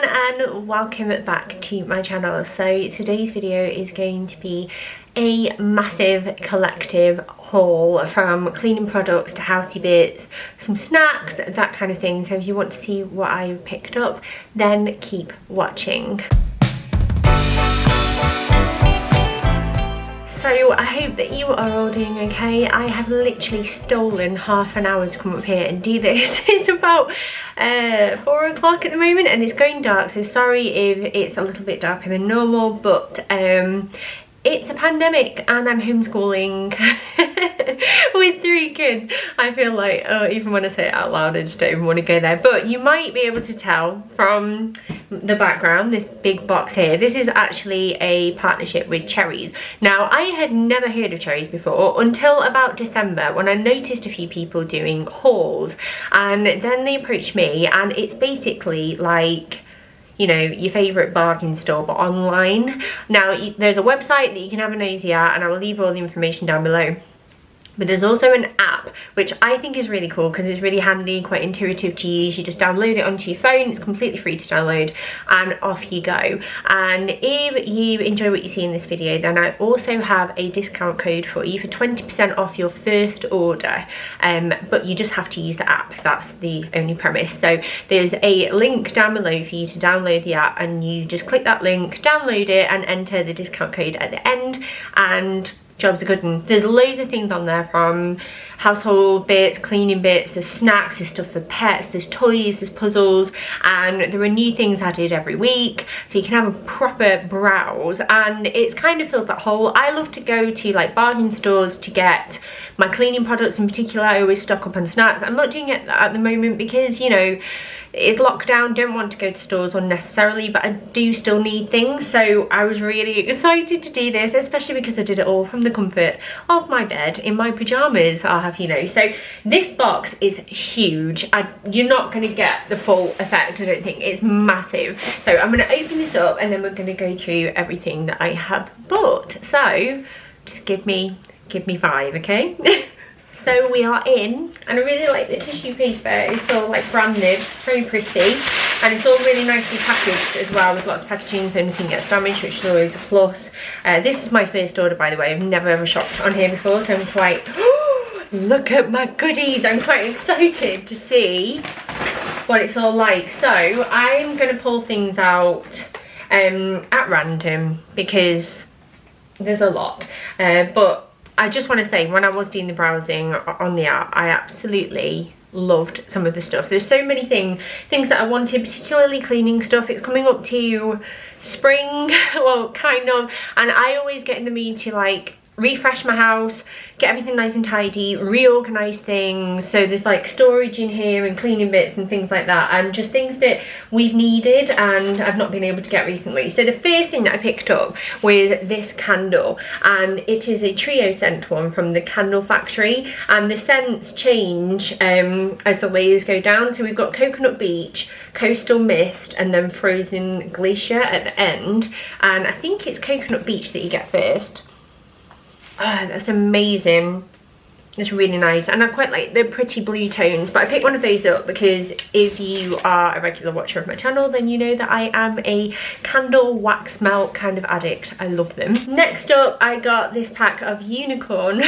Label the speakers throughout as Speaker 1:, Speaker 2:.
Speaker 1: everyone and welcome back to my channel. So today's video is going to be a massive collective haul from cleaning products to housey bits, some snacks, that kind of thing. So if you want to see what I picked up, then keep watching. So I hope that you are all doing okay. I have literally stolen half an hour to come up here and do this. It's about 4 o'clock at the moment and it's going dark, so sorry if it's a little bit darker than normal, but it's a pandemic and I'm homeschooling with 3 kids. I feel like, oh, even when I say it out loud, I just don't even want to go there. But you might be able to tell from the background, this big box here, this is actually a partnership with Cherries. Now, I had never heard of Cherries before until about December when I noticed a few people doing hauls, and then they approached me, and it's basically like, you know, your favourite bargain store but online. Now there's a website that you can have a nosy at and I will leave all the information down below. But there's also an app which I think is really cool because it's really handy, quite intuitive to use. You just download it onto your phone, it's completely free to download, and off you go. And if you enjoy what you see in this video, then I also have a discount code for you for 20% off your first order, but you just have to use the app. That's the only premise. So there's a link down below for you to download the app, and you just click that link, download it, and enter the discount code at the end, and job's a good one. There's loads of things on there, from household bits, cleaning bits, there's snacks, there's stuff for pets, there's toys, there's puzzles, and there are new things added every week, so you can have a proper browse, and it's kind of filled that hole. I love to go to like bargain stores to get my cleaning products. In particular, I always stock up on snacks. I'm not doing it at the moment because, you know, it's lockdown, don't want to go to stores unnecessarily, but I do still need things. So I was really excited to do this, especially because I did it all from the comfort of my bed in my pajamas, I'll have you know. So this box is huge. You're not going to get the full effect, I don't think. It's massive. So I'm going to open this up and then we're going to go through everything that I have bought. So just give me 5, okay? So we are in, and I really like the tissue paper. It's all like branded, very pretty, and it's all really nicely packaged as well, with lots of packaging so nothing gets damaged, which is always a plus. This is my first order, by the way. I've never ever shopped on here before, so I'm quite, look at my goodies. I'm quite excited to see what it's all like. So I'm going to pull things out at random because there's a lot, but I just want to say, when I was doing the browsing on the app, I absolutely loved some of the stuff. There's so many things that I wanted, particularly cleaning stuff. It's coming up to spring, well, kind of, and I always get in the mood to like refresh my house, get everything nice and tidy, reorganize things. So there's like storage in here and cleaning bits and things like that, and just things that we've needed and I've not been able to get recently. So the first thing that I picked up was this candle, and it is a trio scent one from the Candle Factory, and the scents change as the layers go down. So we've got Coconut Beach, Coastal Mist, and then Frozen Glacier at the end, and I think it's Coconut Beach that you get first. Oh, that's amazing. It's really nice, and I quite like the pretty blue tones, but I picked one of those up because if you are a regular watcher of my channel, then you know that I am a candle wax melt kind of addict. I love them. Next up, I got this pack of Unicorn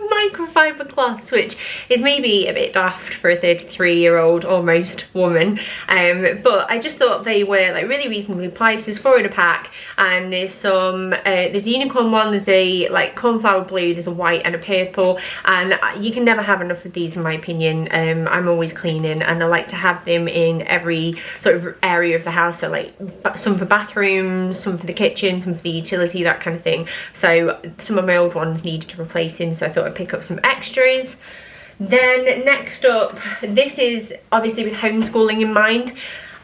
Speaker 1: microfiber cloths, which is maybe a bit daft for a 33-year-old almost woman, but I just thought they were like really reasonably priced. There's 4 in a pack, and there's some there's a unicorn one, there's a like cornflower blue, there's a white and a purple, and you can never have enough of these in my opinion. I'm always cleaning and I like to have them in every sort of area of the house, so like some for bathrooms, some for the kitchen, some for the utility, that kind of thing. So some of my old ones needed replacing, so I thought I'd pick up some extras. Then next up, this is obviously with homeschooling in mind.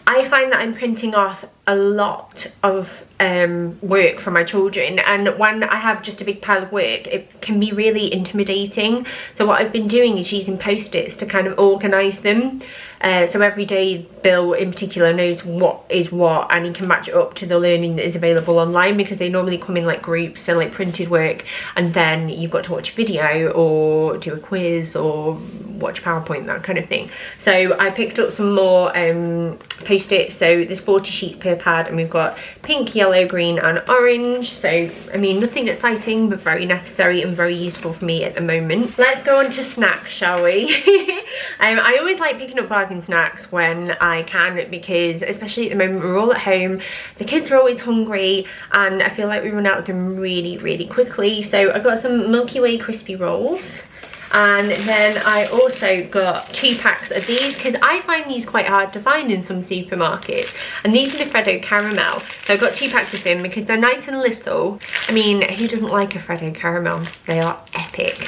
Speaker 1: I find that I'm printing off a lot of work for my children, and when I have just a big pile of work, it can be really intimidating. So what I've been doing is using post-its to kind of organise them. so every day Bill in particular knows what is what, and he can match it up to the learning that is available online, because they normally come in like groups, so like printed work, and then you've got to watch a video or do a quiz or watch PowerPoint, that kind of thing. So I picked up some more post-its. So there's 40 sheets per pad, and we've got pink, yellow, green and orange. So I mean, nothing exciting, but very necessary and very useful for me at the moment. Let's go on to snacks, shall we? I always like picking up bargain snacks when I can, because especially at the moment we're all at home, the kids are always hungry, and I feel like we run out of them really quickly. So I got some Milky Way crispy rolls, and then I also got 2 packs of these, because I find these quite hard to find in some supermarkets, and these are the Freddo caramel. So I got 2 packs of them because they're nice and little. I mean, who doesn't like a Freddo caramel? They are epic.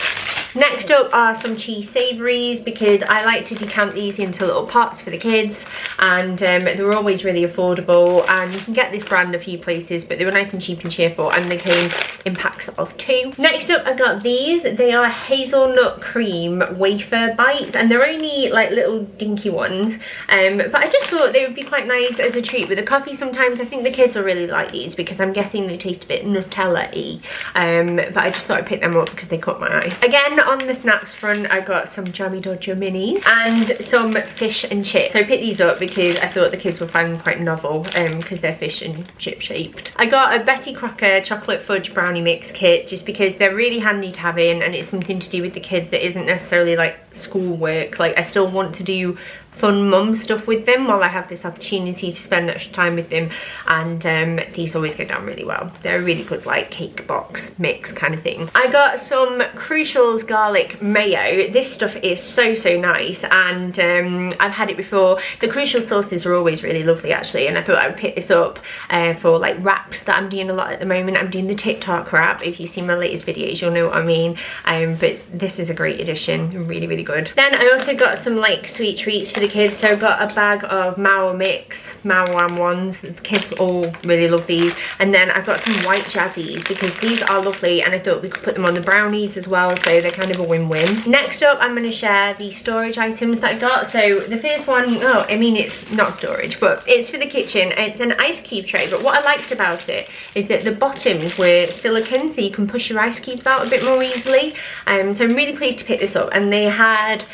Speaker 1: Next up are some cheese savouries, because I like to decant these into little pots for the kids, and they're always really affordable, and you can get this brand a few places, but they were nice and cheap and cheerful, and they came in packs of 2. Next up I got these. They are hazelnut cream wafer bites, and they're only like little dinky ones, but I just thought they would be quite nice as a treat with a coffee sometimes. I think the kids will really like these, because I'm guessing they taste a bit Nutella-y, but I just thought I'd pick them up because they caught my eye. Again, on the snacks front, I got some Jammy Dodger minis and some fish and chips. So I picked these up because I thought the kids would find them quite novel, because they're fish and chip shaped. I got a Betty Crocker chocolate fudge brownie mix kit, just because they're really handy to have in, and it's something to do with the kids that isn't necessarily like schoolwork. Like, I still want to do fun mum stuff with them while I have this opportunity to spend extra time with them, and these always go down really well. They're a really good like cake box mix kind of thing. I got some Crucial's garlic mayo. This stuff is so nice, and I've had it before. The Crucial sauces are always really lovely actually, and I thought I would pick this up for like wraps that I'm doing a lot at the moment. I'm doing the TikTok wrap. If you've seen my latest videos, you'll know what I mean, but this is a great addition, really good. Then I also got some like sweet treats for the kids. So I got a bag of Mao mix, Mao Wham ones. The kids all really love these. And then I got some white jazzies, because these are lovely, and I thought we could put them on the brownies as well, so they're kind of a win-win. Next up, I'm going to share the storage items that I got. So the first one, oh, I mean, it's not storage, but it's for the kitchen. It's an ice cube tray, but what I liked about it is that the bottoms were silicone, so you can push your ice cubes out a bit more easily. So I'm really pleased to pick this up. And they had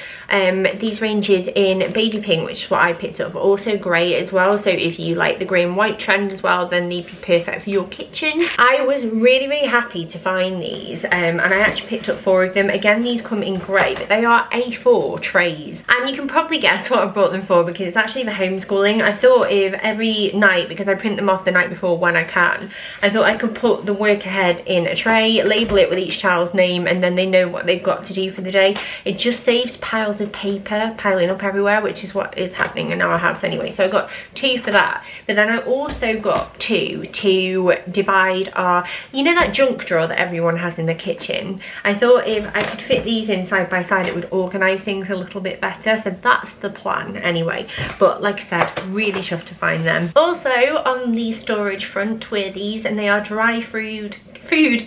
Speaker 1: these ranges in baby pink, which is what I picked up, but also grey as well. So if you like the grey and white trend as well, then they'd be perfect for your kitchen. I was really happy to find these, and I actually picked up 4 of them. Again, these come in grey, but they are A4 trays, and you can probably guess what I brought them for, because it's actually for homeschooling. I thought if every night, because I print them off the night before when I can, I thought I could put the work ahead in a tray, label it with each child's name, and then they know what they've got to do for the day. It just saves piles of paper piling up everywhere, which is what is happening in our house anyway. So I got 2 for that, but then I also got 2 to divide our, you know, that junk drawer that everyone has in the kitchen. I thought if I could fit these in side by side, it would organise things a little bit better. So that's the plan anyway, but like I said, really chuffed to find them. Also on the storage front were these, and they are dry food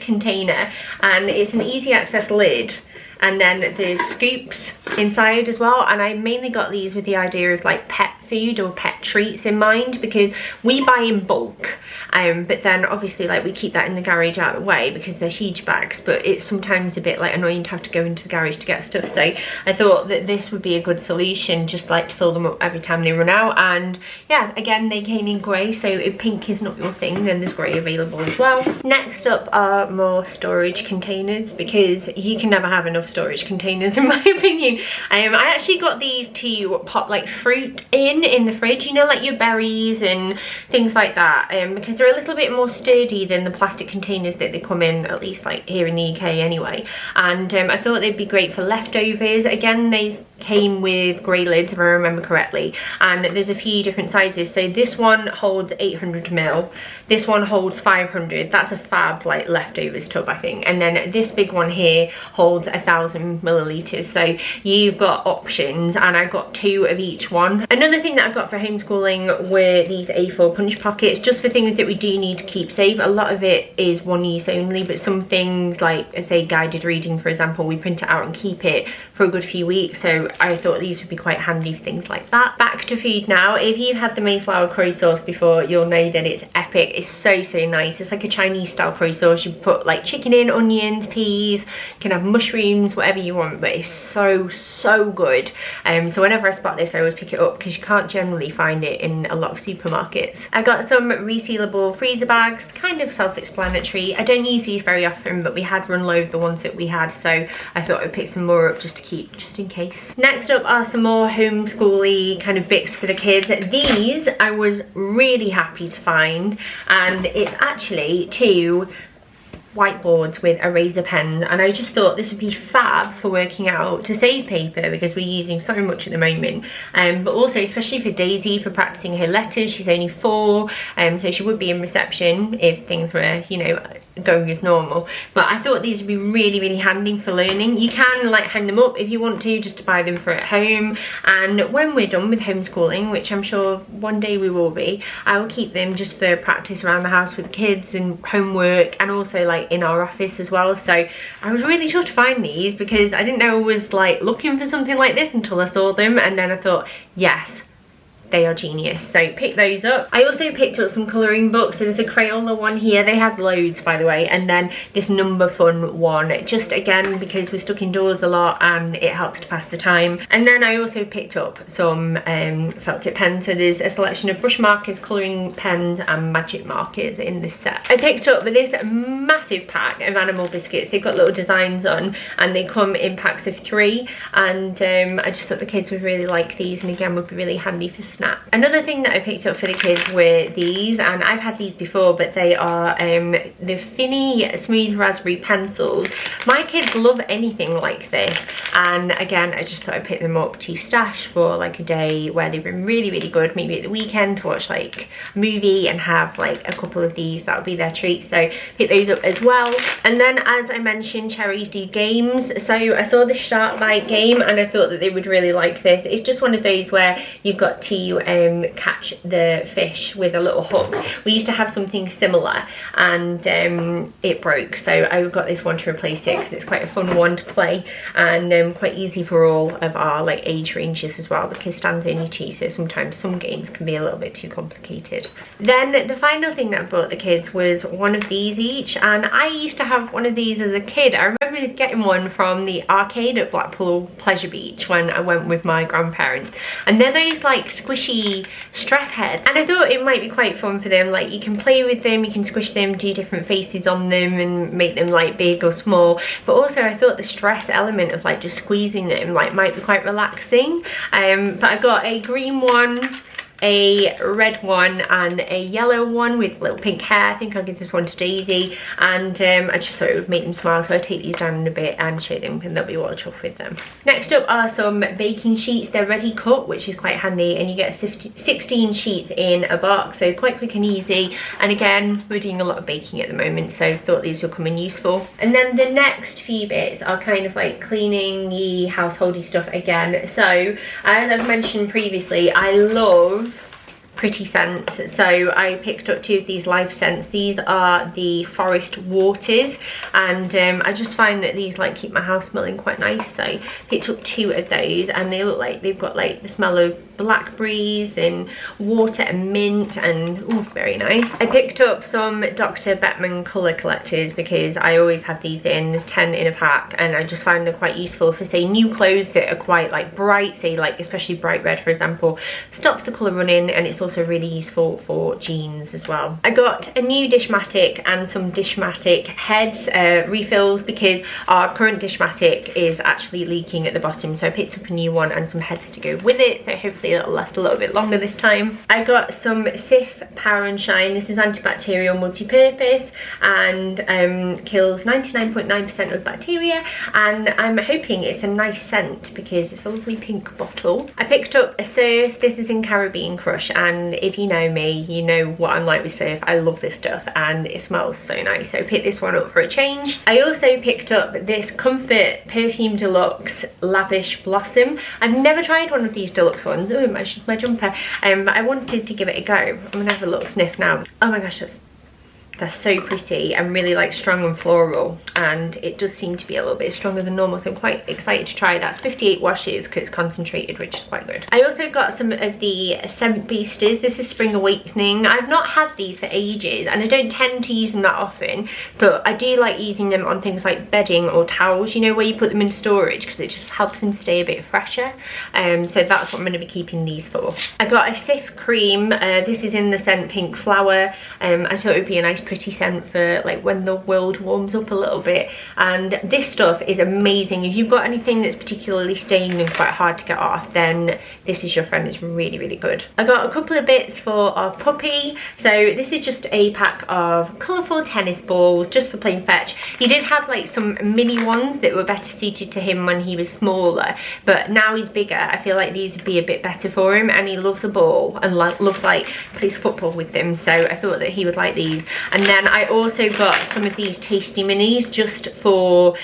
Speaker 1: container, and it's an easy access lid, and then there's scoops inside as well. And I mainly got these with the idea of like pet food or pet treats in mind, because we buy in bulk, but then obviously like we keep that in the garage out of the way because they're huge bags, but it's sometimes a bit like annoying to have to go into the garage to get stuff. So I thought that this would be a good solution, just like to fill them up every time they run out. And yeah, again, they came in grey, so if pink is not your thing, then there's grey available as well. Next up are more storage containers, because you can never have enough storage containers in my opinion. I actually got these to pop like fruit in the fridge, you know, like your berries and things like that, because they're a little bit more sturdy than the plastic containers that they come in, at least like here in the UK anyway. And I thought they'd be great for leftovers. Again, they came with grey lids if I remember correctly, and there's a few different sizes. So this one holds 800ml, this one holds 500. That's a fab like leftovers tub, I think. And then this big one here holds 1000ml. So you've got options, and I got 2 of each one. Another thing that I got for homeschooling were these A4 punch pockets, just for things that we do need to keep safe. A lot of it is one use only, but some things like say guided reading, for example, we print it out and keep it for a good few weeks. So I thought these would be quite handy for things like that. Back to food now. If you've had the Mayflower curry sauce before, you'll know that it's epic. It's so nice. It's like a Chinese style curry sauce. You put like chicken in, onions, peas, you can have mushrooms, whatever you want, but it's so good. So whenever I spot this, I always pick it up because you can't generally find it in a lot of supermarkets. I got some resealable freezer bags, kind of self-explanatory. I don't use these very often, but we had run low of the ones that we had, so I thought I'd pick some more up just to keep, just in case. Next up are some more homeschooly kind of bits for the kids. These I was really happy to find, and it's actually two whiteboards with eraser pens, and I just thought this would be fab for working out to save paper because we're using so much at the moment, but also especially for Daisy for practicing her letters. She's only 4, so she would be in reception if things were, you know, going as normal, but I thought these would be really handy for learning. You can like hang them up if you want to, just to buy them for at home, and when we're done with homeschooling, which I'm sure one day we will be, I will keep them just for practice around the house with kids and homework, and also like in our office as well. So I was really sure to find these because I didn't know I was like looking for something like this until I saw them, and then I thought, yes, they are genius. So pick those up. I also picked up some colouring books. So there's a Crayola one here. They have loads, by the way, and then this number fun one, just again because we're stuck indoors a lot and it helps to pass the time. And then I also picked up some felt tip pens. So there's a selection of brush markers, colouring pens and magic markers in this set. I picked up this massive pack of animal biscuits. They've got little designs on and they come in packs of 3, and I just thought the kids would really like these, and again would be really handy for snacks. Another thing that I picked up for the kids were these, and I've had these before, but they are the Finny Smooth Raspberry Pencils. My kids love anything like this, and again I just thought I'd pick them up to stash for like a day where they've been really good, maybe at the weekend to watch like a movie and have like a couple of these. That would be their treat, so pick those up as well. And then, as I mentioned, Cherries do games, so I saw the shark bite game and I thought that they would really like this. It's just one of those where you've got to catch the fish with a little hook. We used to have something similar and it broke, so I got this one to replace it because it's quite a fun one to play, and quite easy for all of our like age ranges as well, because Stan's only 2, so sometimes some games can be a little bit too complicated. Then the final thing that I bought the kids was one of these each, and I used to have one of these as a kid. I remember getting one from the arcade at Blackpool Pleasure Beach when I went with my grandparents, and they're those like squishy stress heads, and I thought it might be quite fun for them. Like, you can play with them, you can squish them, do different faces on them and make them like big or small, but also I thought the stress element of like just squeezing them like might be quite relaxing. But I got a green one, a red one and a yellow one with little pink hair. I think I'll give this one to Daisy, and I just thought it would make them smile, so I'll take these down in a bit and show them, and they'll be well chuffed with them. Next up are some baking sheets. They're ready cut, which is quite handy, and you get 16 sheets in a box, so quite quick and easy. And again, we're doing a lot of baking at the moment, so I thought these would come in useful. And then the next few bits are kind of like cleaning-y, householdy stuff again. So as I've mentioned previously, I love pretty scents, so I picked up 2 of these Life scents. These are the Forest Waters, and I just find that these like keep my house smelling quite nice, so I picked up 2 of those, and they look like they've got like the smell of blackberries and water and mint, and oh, very nice. I picked up some Dr. Bettman colour collectors because I always have these in. There's 10 in a pack, and I just find them quite useful for, say, new clothes that are quite like bright, say like especially bright red for example. Stops the colour running, and it's also really useful for jeans as well. I got a new Dishmatic and some Dishmatic heads refills because our current Dishmatic is actually leaking at the bottom, so I picked up a new one and some heads to go with it, so hopefully it'll last a little bit longer this time. I got some Cif Power and Shine. This is antibacterial multi-purpose and kills 99.9% of bacteria, and I'm hoping it's a nice scent because it's a lovely pink bottle. I picked up a Surf. This is in Caribbean Crush, and if you know me, you know what I'm like with Surf. I love this stuff and it smells so nice, so I picked this one up for a change. I also picked up this Comfort Perfume Deluxe Lavish Blossom. I've never tried one of these deluxe ones. Oh, my jumper. But I wanted to give it a go. I'm gonna have a little sniff now. Oh my gosh, that's They're so pretty and really like strong and floral, and it does seem to be a little bit stronger than normal, so I'm quite excited to try that. It's 58 washes because it's concentrated, which is quite good. I also got some of the scent boosters. This is Spring Awakening. I've not had these for ages and I don't tend to use them that often, but I do like using them on things like bedding or towels, you know, where you put them in storage, because it just helps them stay a bit fresher. So that's what I'm going to be keeping these for. I got a Sif cream. This is in the scent Pink Flower. I thought it would be a nice pretty scent for like when the world warms up a little bit, and this stuff is amazing. If you've got anything that's particularly staining and quite hard to get off, then this is your friend. It's really, really good. I got a couple of bits for our puppy. So this is just a pack of colourful tennis balls just for playing fetch. He did have like some mini ones that were better suited to him when he was smaller, but now he's bigger, I feel like these would be a bit better for him, and he loves a ball and loves like plays football with them, so I thought that he would like these. And then I also got some of these tasty minis just for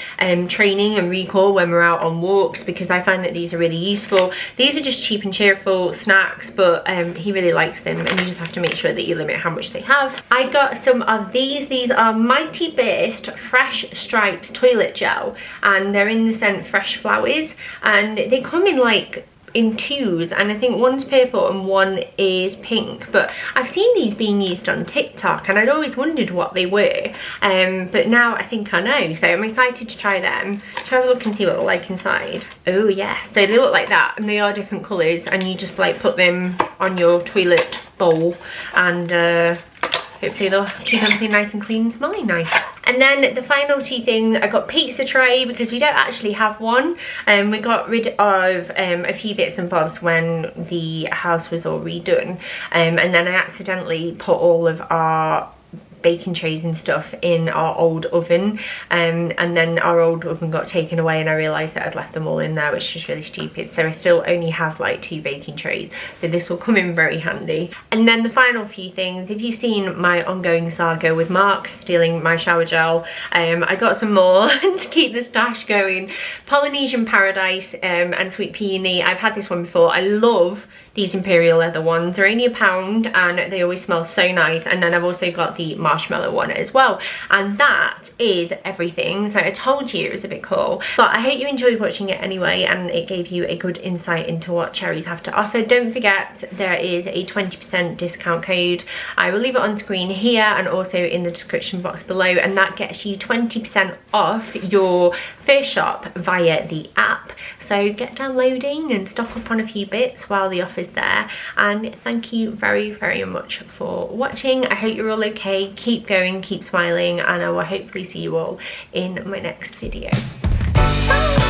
Speaker 1: training and recall when we're out on walks, because I find that these are really useful. These are just cheap and cheerful snacks, but he really likes them, and you just have to make sure that you limit how much they have. I got some of these. These are Mighty Burst Fresh Stripes Toilet Gel, and they're in the scent Fresh Flowers, and they come in like in twos, and I think one's purple and one is pink, but I've seen these being used on TikTok and I'd always wondered what they were, but now I think I know, so I'm excited to try them. Shall I have a look and see what they're like inside? Oh yeah, so they look like that, and they are different colours, and you just like put them on your toilet bowl, and hopefully they'll keep everything nice and clean and smelling nice. And then the final two things, I got pizza tray because we don't actually have one. We got rid of a few bits and bobs when the house was all redone. And then I accidentally put all of our baking trays and stuff in our old oven, and then our old oven got taken away, and I realised that I'd left them all in there, which was really stupid. So I still only have like 2 baking trays, but this will come in very handy. And then the final few things, if you've seen my ongoing saga with Mark stealing my shower gel, I got some more to keep the stash going. Polynesian Paradise and Sweet Peony. I've had this one before. I love these imperial leather ones. They're only £1 and they always smell so nice. And then I've also got the marshmallow one as well, and that is everything. So I told you it was a bit cool, but I hope you enjoyed watching it anyway, and it gave you a good insight into what Cherries have to offer. Don't forget there is a 20% discount code. I will leave it on screen here and also in the description box below, and that gets you 20% off your first shop via the app. So get downloading and stock up on a few bits while the offer's there. And thank you very, very much for watching. I hope you're all okay. Keep going, keep smiling, and I will hopefully see you all in my next video. Bye!